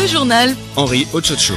Le journal Henri Ochocho.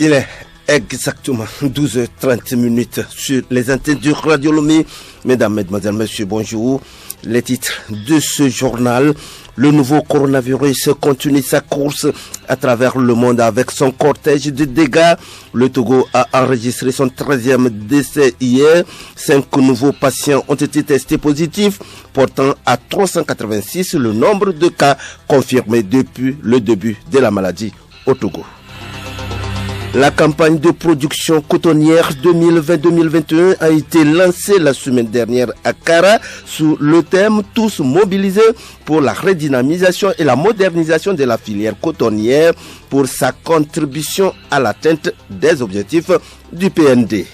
Il est exactement 12h30 sur les antennes du Radio Lomé. Mesdames, Mesdemoiselles, Messieurs, bonjour. Les titres de ce journal. Le nouveau coronavirus continue sa course à travers le monde avec son cortège de dégâts. Le Togo a enregistré son 13e décès hier. 5 nouveaux patients ont été testés positifs, portant à 386 le nombre de cas confirmés depuis le début de la maladie au Togo. La campagne de production cotonnière 2020-2021 a été lancée la semaine dernière à Kara sous le thème « Tous mobilisés pour la redynamisation et la modernisation de la filière cotonnière pour sa contribution à l'atteinte des objectifs du PND ».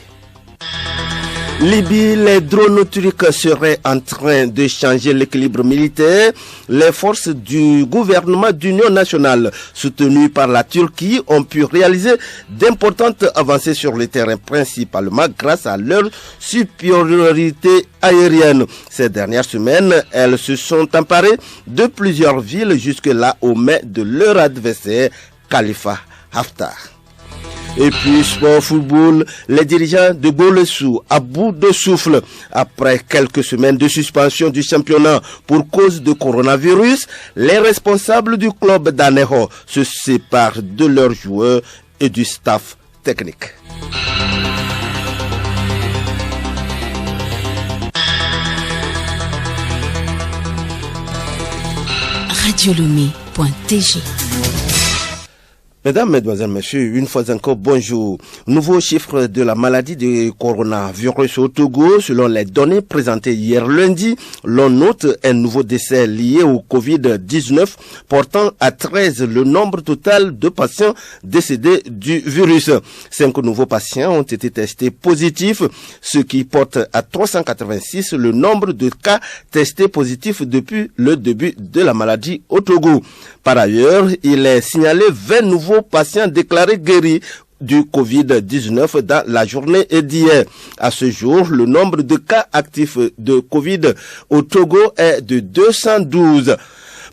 Libye, les drones turcs seraient en train de changer l'équilibre militaire. Les forces du gouvernement d'union nationale, soutenues par la Turquie, ont pu réaliser d'importantes avancées sur le terrain, principalement grâce à leur supériorité aérienne. Ces dernières semaines, elles se sont emparées de plusieurs villes jusque-là aux mains de leur adversaire, Khalifa Haftar. Et puis, sport football, les dirigeants de Bolesou à bout de souffle. Après quelques semaines de suspension du championnat pour cause de coronavirus, les responsables du club d'Aneho se séparent de leurs joueurs et du staff technique. radiolomé.tg. Mesdames, Mesdemoiselles, Messieurs, une fois encore, bonjour. Nouveau chiffre de la maladie de coronavirus au Togo. Selon les données présentées hier lundi, l'on note un nouveau décès lié au Covid-19, portant à 13 le nombre total de patients décédés du virus. 5 nouveaux patients ont été testés positifs, ce qui porte à 386 le nombre de cas testés positifs depuis le début de la maladie au Togo. Par ailleurs, il est signalé 20 nouveaux patients déclarés guéris du Covid-19 dans la journée d'hier. À ce jour, le nombre de cas actifs de Covid au Togo est de 212.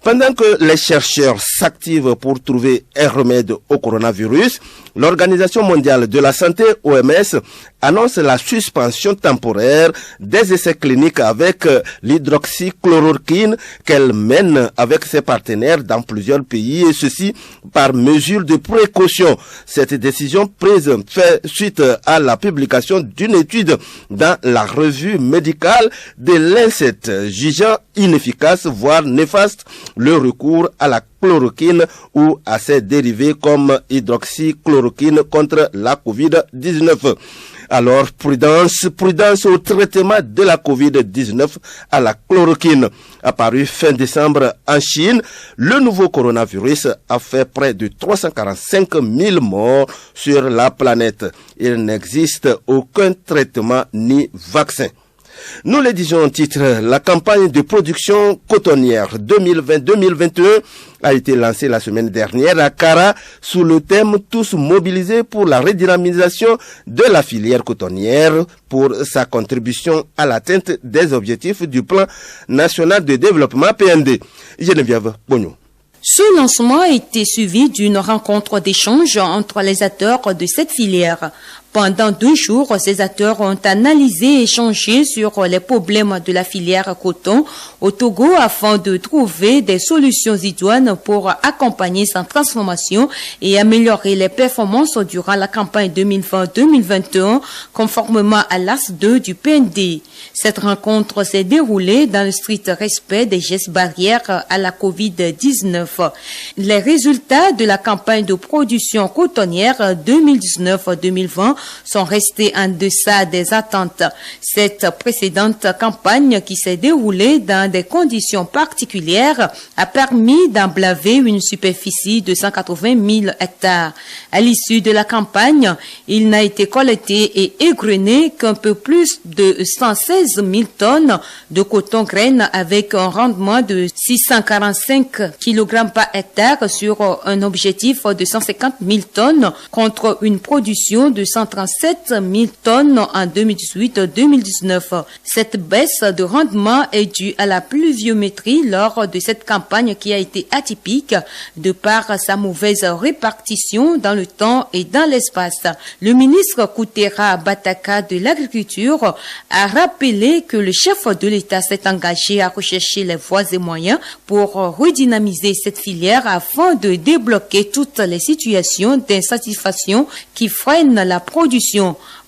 Pendant que les chercheurs s'activent pour trouver un remède au coronavirus, l'Organisation mondiale de la santé, OMS, annonce la suspension temporaire des essais cliniques avec l'hydroxychloroquine qu'elle mène avec ses partenaires dans plusieurs pays, et ceci par mesure de précaution. Cette décision prise fait suite à la publication d'une étude dans la revue médicale de l'Lancet, jugeant inefficace, voire néfaste, le recours à la chloroquine ou à ses dérivés comme hydroxychloroquine contre la COVID-19. Alors, prudence au traitement de la COVID-19 à la chloroquine. Apparu fin décembre en Chine, le nouveau coronavirus a fait près de 345 000 morts sur la planète. Il n'existe aucun traitement ni vaccin. Nous le disons en titre, la campagne de production cotonnière 2020-2021 a été lancée la semaine dernière à Kara sous le thème « Tous mobilisés pour la redynamisation de la filière cotonnière pour sa contribution à l'atteinte des objectifs du plan national de développement PND ». Geneviève Bogno. Ce lancement a été suivi d'une rencontre d'échange entre les acteurs de cette filière. Pendant 2 jours, ces acteurs ont analysé et échangé sur les problèmes de la filière coton au Togo afin de trouver des solutions idoines pour accompagner sa transformation et améliorer les performances durant la campagne 2020-2021 conformément à l'As 2 du PND. Cette rencontre s'est déroulée dans le strict respect des gestes barrières à la COVID-19. Les résultats de la campagne de production cotonnière 2019-2020 sont restés en deçà des attentes. Cette précédente campagne, qui s'est déroulée dans des conditions particulières, a permis d'emblaver une superficie de 180 000 hectares. À l'issue de la campagne, il n'a été collecté et égrené qu'un peu plus de 116 000 tonnes de coton-graine avec un rendement de 645 kg par hectare sur un objectif de 150 000 tonnes contre une production de 130 37 000 tonnes en 2018-2019. Cette baisse de rendement est due à la pluviométrie lors de cette campagne qui a été atypique de par sa mauvaise répartition dans le temps et dans l'espace. Le ministre Koutera Bataka de l'Agriculture a rappelé que le chef de l'État s'est engagé à rechercher les voies et moyens pour redynamiser cette filière afin de débloquer toutes les situations d'insatisfaction qui freinent la production.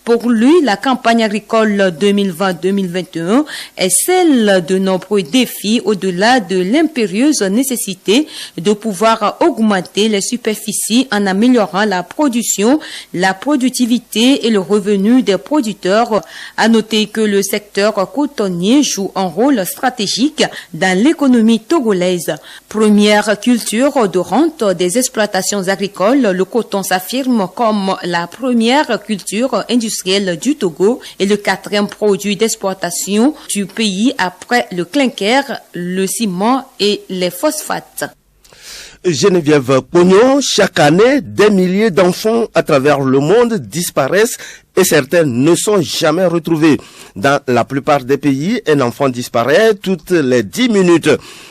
Pour lui, la campagne agricole 2020-2021 est celle de nombreux défis au-delà de l'impérieuse nécessité de pouvoir augmenter les superficies en améliorant la production, la productivité et le revenu des producteurs. À noter que le secteur cotonnier joue un rôle stratégique dans l'économie togolaise. Première culture de rente des exploitations agricoles, le coton s'affirme comme la première culture industrielle du Togo et le 4e produit d'exportation du pays après le clinker, le ciment et les phosphates. Geneviève Pognon, chaque année, des milliers d'enfants à travers le monde disparaissent et certains ne sont jamais retrouvés. Dans la plupart des pays, un enfant disparaît toutes les 10 minutes.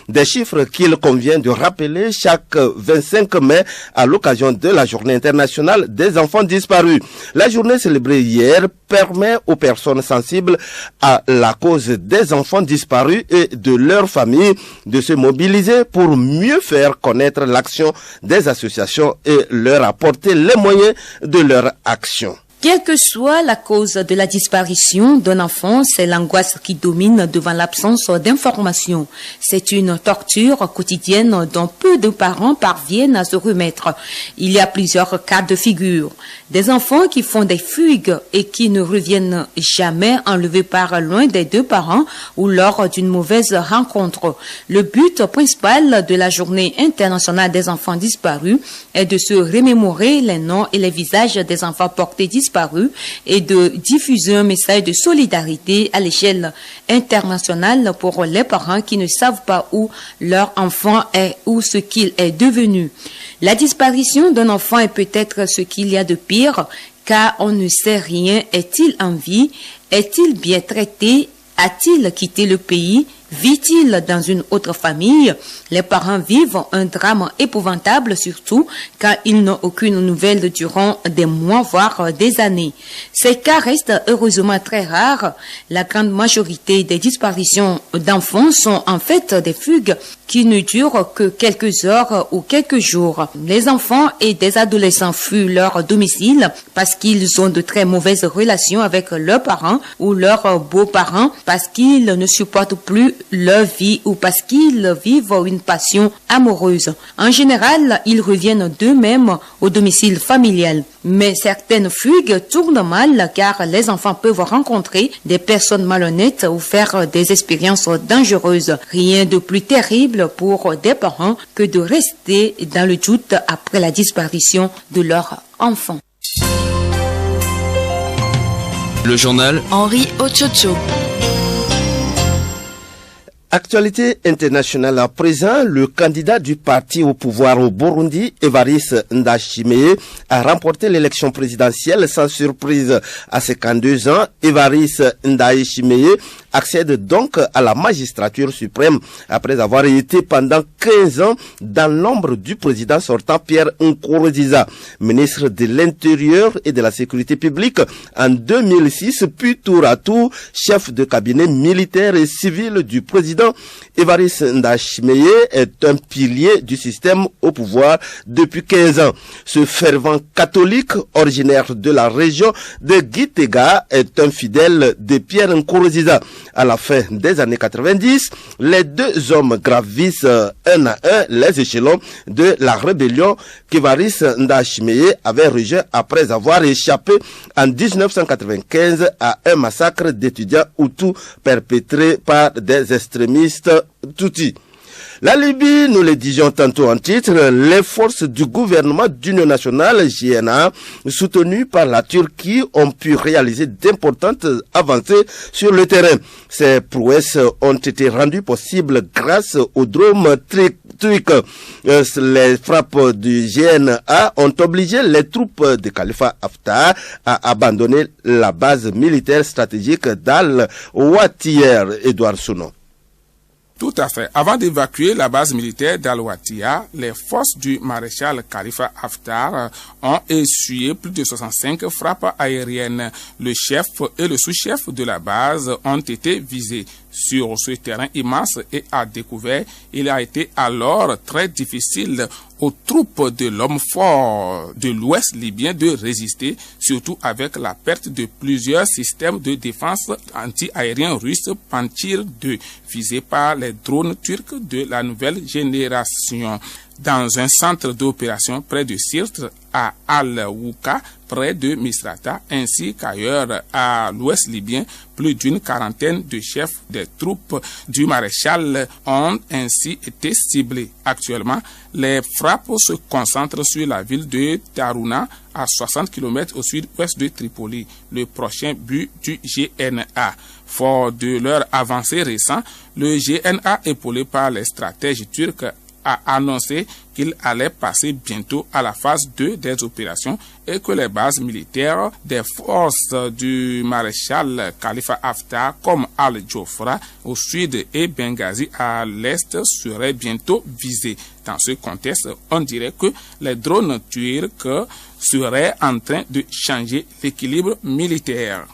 Des chiffres qu'il convient de rappeler chaque 25 mai à l'occasion de la Journée internationale des enfants disparus. La journée célébrée hier permet aux personnes sensibles à la cause des enfants disparus et de leurs familles de se mobiliser pour mieux faire connaître l'action des associations et leur apporter les moyens de leur action. Quelle que soit la cause de la disparition d'un enfant, c'est l'angoisse qui domine devant l'absence d'informations. C'est une torture quotidienne dont peu de parents parviennent à se remettre. Il y a plusieurs cas de figure. Des enfants qui font des fugues et qui ne reviennent jamais, enlevés par l'un des deux parents ou lors d'une mauvaise rencontre. Le but principal de la Journée internationale des enfants disparus est de se remémorer les noms et les visages des enfants portés disparus et de diffuser un message de solidarité à l'échelle internationale pour les parents qui ne savent pas où leur enfant est ou ce qu'il est devenu. La disparition d'un enfant est peut-être ce qu'il y a de pire, car on ne sait rien. Est-il en vie? Est-il bien traité? A-t-il quitté le pays? Vit-il dans une autre famille? Les parents vivent un drame épouvantable, surtout quand ils n'ont aucune nouvelle durant des mois, voire des années. Ces cas restent heureusement très rares. La grande majorité des disparitions d'enfants sont en fait des fugues qui ne durent que quelques heures ou quelques jours. Les enfants et des adolescents fuient leur domicile parce qu'ils ont de très mauvaises relations avec leurs parents ou leurs beaux-parents, parce qu'ils ne supportent plus leur vie ou parce qu'ils vivent une passion amoureuse. En général, ils reviennent d'eux-mêmes au domicile familial. Mais certaines fugues tournent mal car les enfants peuvent rencontrer des personnes malhonnêtes ou faire des expériences dangereuses. Rien de plus terrible pour des parents que de rester dans le doute après la disparition de leur enfant. Le journal Henri Ochocho. Actualité internationale à présent, le candidat du parti au pouvoir au Burundi, Evariste Ndayishimiye, a remporté l'élection présidentielle sans surprise. À 52 ans, Evariste Ndayishimiye accède donc à la magistrature suprême après avoir été pendant 15 ans dans l'ombre du président sortant Pierre Nkurunziza, ministre de l'Intérieur et de la Sécurité publique en 2006, puis tour à tour chef de cabinet militaire et civil du président. Evariste Ndayishimiye est un pilier du système au pouvoir depuis 15 ans. Ce fervent catholique originaire de la région de Gitega est un fidèle de Pierre Nkurunziza. À la fin des années 90, les deux hommes gravissent un à un les échelons de la rébellion qu'Evariste Ndayishimiye avait rejoint après avoir échappé en 1995 à un massacre d'étudiants hutus perpétré par des extrémistes Tutsi. La Libye, nous le disions tantôt en titre, les forces du gouvernement d'union nationale, JNA, soutenues par la Turquie, ont pu réaliser d'importantes avancées sur le terrain. Ces prouesses ont été rendues possibles grâce au drone turc. Les frappes du GNA ont obligé les troupes de Khalifa Haftar à abandonner la base militaire stratégique d'Al-Watiya. Edouard Sounon. Tout à fait. Avant d'évacuer la base militaire d'Al-Watiya, les forces du maréchal Khalifa Haftar ont essuyé plus de 65 frappes aériennes. Le chef et le sous-chef de la base ont été visés. Sur ce terrain immense et à découvert, il a été alors très difficile aux troupes de l'homme fort de l'ouest libyen de résister, surtout avec la perte de plusieurs systèmes de défense anti-aériens russes Pantsir 2, visés par les drones turcs de la nouvelle génération. Dans un centre d'opération près de Sirte, à Al-Wouka, près de Misrata, ainsi qu'ailleurs à l'ouest libyen, plus d'une quarantaine de chefs des troupes du maréchal ont ainsi été ciblés. Actuellement, les frappes se concentrent sur la ville de Taruna, à 60 km au sud-ouest de Tripoli, le prochain but du GNA. Fort de leur avancée récente, le GNA, épaulé par les stratèges turcs, a annoncé qu'il allait passer bientôt à la phase 2 des opérations et que les bases militaires des forces du maréchal Khalifa Haftar comme Al-Jofra au sud et Benghazi à l'est seraient bientôt visées. Dans ce contexte, on dirait que les drones turcs seraient en train de changer l'équilibre militaire.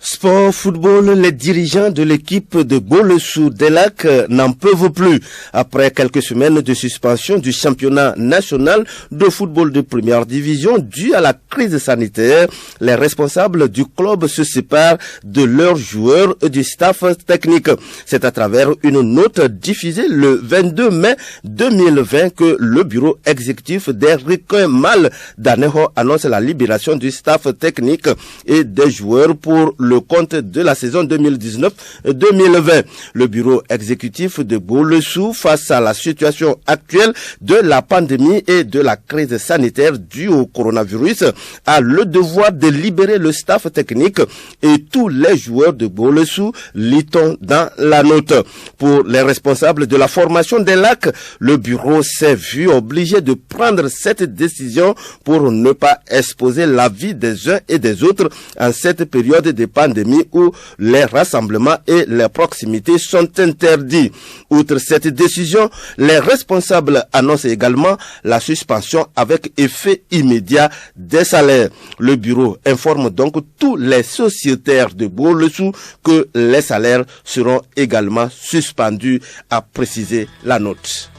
Sport, football, les dirigeants de l'équipe de Bolesou Delac n'en peuvent plus. Après quelques semaines de suspension du championnat national de football de première division dû à la crise sanitaire, les responsables du club se séparent de leurs joueurs et du staff technique. C'est à travers une note diffusée le 22 mai 2020 que le bureau exécutif d'Henrique Mal d'Aneho annonce la libération du staff technique et des joueurs pour le compte de la saison 2019-2020. Le bureau exécutif de Bolesou, face à la situation actuelle de la pandémie et de la crise sanitaire due au coronavirus, a le devoir de libérer le staff technique et tous les joueurs de Bolesou, lit-on dans la note. Pour les responsables de la formation des Lacs, le bureau s'est vu obligé de prendre cette décision pour ne pas exposer la vie des uns et des autres en cette période de pandémie où les rassemblements et les proximités sont interdits. Outre cette décision, les responsables annoncent également la suspension avec effet immédiat des salaires. Le bureau informe donc tous les sociétaires de Bolesou que les salaires seront également suspendus, a précisé la note.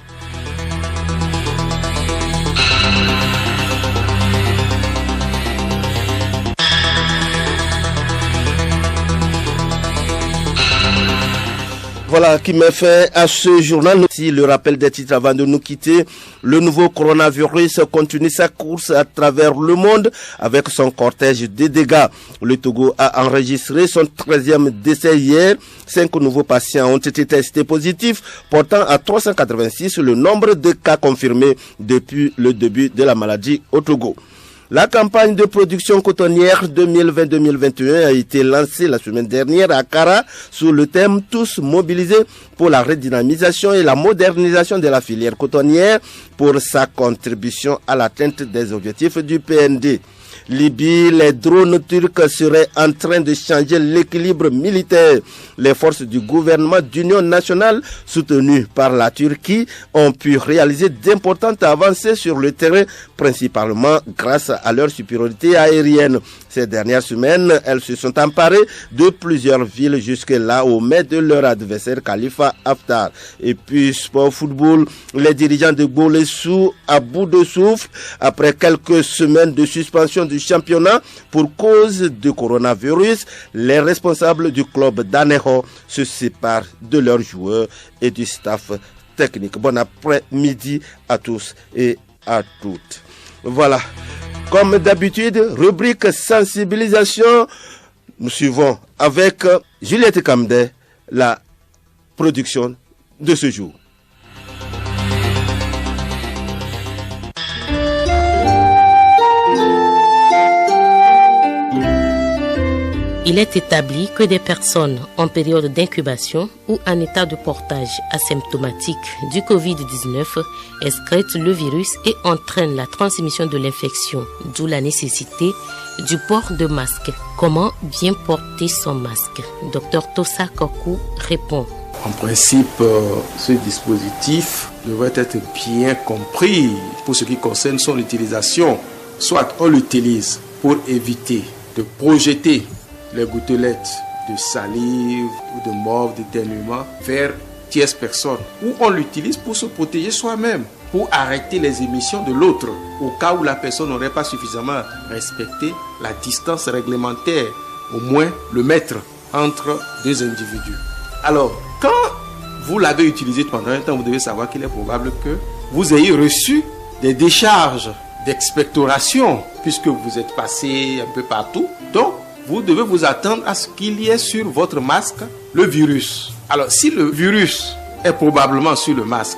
Voilà qui me fait à ce journal. Si le rappel des titres avant de nous quitter, le nouveau coronavirus continue sa course à travers le monde avec son cortège de dégâts. Le Togo a enregistré son 13e décès hier. 5 nouveaux patients ont été testés positifs, portant à 386 le nombre de cas confirmés depuis le début de la maladie au Togo. La campagne de production cotonnière 2020-2021 a été lancée la semaine dernière à Kara sous le thème « Tous mobilisés pour la redynamisation et la modernisation de la filière cotonnière pour sa contribution à l'atteinte des objectifs du PND ». Libye, les drones turcs seraient en train de changer l'équilibre militaire. Les forces du gouvernement d'union nationale, soutenues par la Turquie, ont pu réaliser d'importantes avancées sur le terrain, principalement grâce à leur supériorité aérienne. Ces dernières semaines, elles se sont emparées de plusieurs villes jusque-là au mai de leur adversaire Khalifa Haftar. Et puis, sport football, les dirigeants de Bolesou à bout de souffle après quelques semaines de suspension du championnat pour cause de coronavirus. Les responsables du club d'Aneho se séparent de leurs joueurs et du staff technique. Bon après-midi à tous et à toutes. Voilà. Comme d'habitude, rubrique sensibilisation. Nous suivons avec Juliette Kamde la production de ce jour. Il est établi que des personnes en période d'incubation ou en état de portage asymptomatique du Covid-19 excrètent le virus et entraînent la transmission de l'infection, d'où la nécessité du port de masque. Comment bien porter son masque? Dr Tosa Kokou répond. En principe, ce dispositif devrait être bien compris pour ce qui concerne son utilisation. Soit on l'utilise pour éviter de projeter les gouttelettes de salive ou de morve, d'éternuement vers tierces personnes, ou on l'utilise pour se protéger soi-même, pour arrêter les émissions de l'autre, au cas où la personne n'aurait pas suffisamment respecté la distance réglementaire, au moins le mètre entre deux individus. Alors, quand vous l'avez utilisé pendant un temps, vous devez savoir qu'il est probable que vous ayez reçu des décharges d'expectoration, puisque vous êtes passé un peu partout. Donc, vous devez vous attendre à ce qu'il y ait sur votre masque le virus. Alors, si le virus est probablement sur le masque,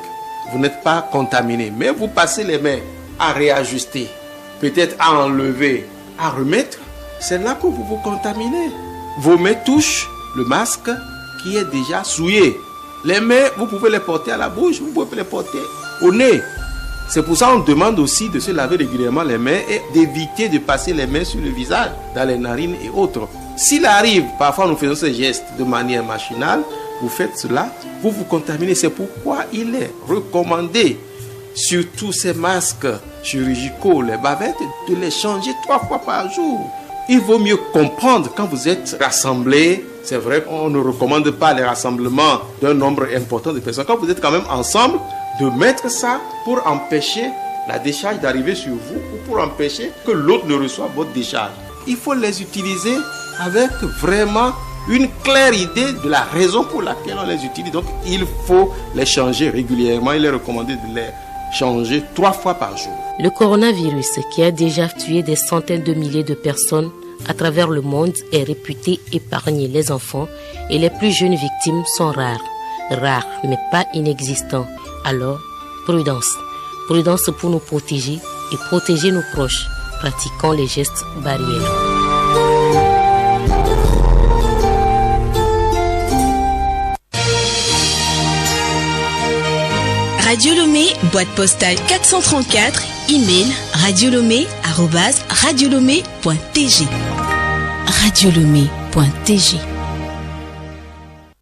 vous n'êtes pas contaminé, mais vous passez les mains à réajuster, peut-être à enlever, à remettre, c'est là que vous vous contaminez. Vos mains touchent le masque qui est déjà souillé. Les mains, vous pouvez les porter à la bouche, vous pouvez les porter au nez. C'est pour ça qu'on demande aussi de se laver régulièrement les mains et d'éviter de passer les mains sur le visage, dans les narines et autres. S'il arrive, parfois nous faisons ces gestes de manière machinale, vous faites cela, vous vous contaminez. C'est pourquoi il est recommandé, surtout ces masques chirurgicaux, les bavettes, de les changer 3 fois par jour. Il vaut mieux comprendre quand vous êtes rassemblés. C'est vrai qu'on ne recommande pas les rassemblements d'un nombre important de personnes. Quand vous êtes quand même ensemble, de mettre ça pour empêcher la décharge d'arriver sur vous ou pour empêcher que l'autre ne reçoive votre décharge. Il faut les utiliser avec vraiment une claire idée de la raison pour laquelle on les utilise. Donc, il faut les changer régulièrement. Il est recommandé de les changer 3 fois par jour. Le coronavirus, qui a déjà tué des centaines de milliers de personnes à travers le monde, est réputé épargner les enfants et les plus jeunes victimes sont rares. Rares, mais pas inexistants. Alors, prudence. Prudence pour nous protéger et protéger nos proches. Pratiquons les gestes barrières. Radio Lomé, boîte postale 434, email radiolomé@radiolomé.tg. radiolomé.tg